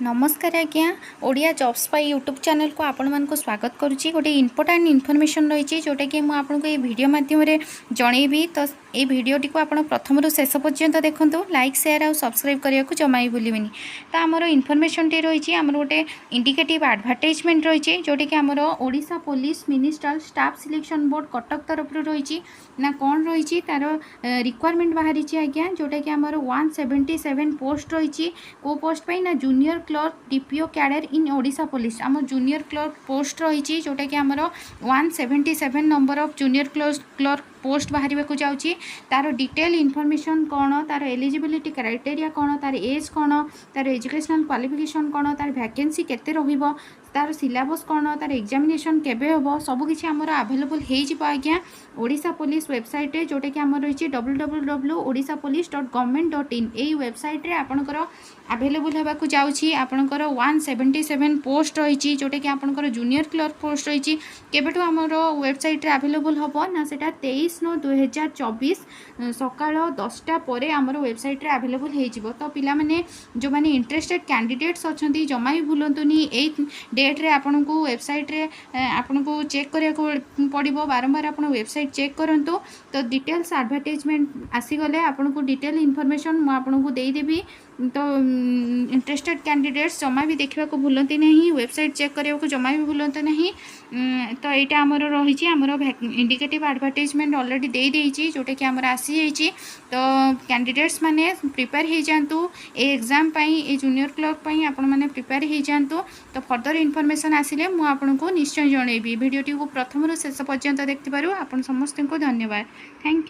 नमस्कार आज्ञा ओडिया जॉब्स पाई YouTube channel को आपण मान को स्वागत करुच्ची। गोटे इंपोर्टाट इनफॉरमेशन रही जोटा कि मुझे आपको ये वीडियो माध्यम जनईबी। तो ये भिडटी को आप प्रथम शेष पर्यंत देखूँ, लाइक शेयर और सब्सक्राइब करने को जमा भी भूलि। तो आमर इनफॉरमेशन टी रही आमर गोटे इंडिकेटिव एडवर्टाइजमेंट रही जोटा कि आमर Odisha police ministerial staff selection board Cuttack तरफ रही ना कौन रही तार रिक्वायरमेंट बाहरी आज्ञा जोटा कि आमर 177 पोस्ट रही। को पोस्ट पाई ना जूनियर क्लर्क डीपीओ कैडर इन ओडिशा पुलिस आम जूनियर क्लर्क पोस्ट रही जोटा कि आमर 177 number of junior clerk post बाहर को जाऊँगी। तार डिटेल इनफॉरमेशन कौन, तार एलिजिबिलिटी क्राइटेरिया कौन, तार एज कौन, तार एजुकेशनल क्वालिफिकेशन कौन, तार वैकेंसी केते रहिबो, तार सिलेबस कौन, तार एग्जामिनेशन केबे हम सबकि आमर आवेलेबल हो आज्ञा ओडिशा पुलिस वेबसाइट जोटा कि आम रही www.odishapolice.government.in यही वेबसाइट रे आपणकर आवेलेबल होगा जाऊँगी। आपणकर 177 पोस्ट रही जोटा कि आपणकर जूनियर क्लर्क पोस्ट रही केबेठू आमर वेबसाइट रे आवेलेबल हम ना सेटा 23/9/2024 सकाळ 10टा पर आमर वेबसाइट रे आवेलेबल हो। तो पिला माने जो माने इंटरेस्टेड कैंडिडेट्स अच्छा जमा भी भूलतुनि ए डेट रे आपन को वेबसाइट रे आपन को चेक करिया पड़ो बारंबार आप वेबसाइट चेक करंतु। तो डिटेल्स एडवर्टाइजमेंट आसीगले आपन को डिटेल इनफॉरमेशन मु आपन को देदेवी। तो इंटरेस्टेड कैंडिडेट्स जमा भी देखा भूलती नहीं, वेबसाइट चेक करने को जमा भी भूलते नहीं। तो यहाँ आमर रही आमर इंडिकेटिव एडवर्टाइजमेंट ऑलरेडी दे देइछि जोटा कि आमर आसी जाइछि। तो कैंडिडेट्स माने प्रिपेयर हो जातु ए एग्जाम पाई ए जूनियर क्लर्क पाई आपण माने प्रिपेयर हो जातु। तो फर्दर इनफॉरमेशन आसिले मु आपनको निश्चय जनइबी। वीडियोटी को प्रथम शेष पर्यंत देखिबारु आपण समस्त को धन्यवाद। Thank you.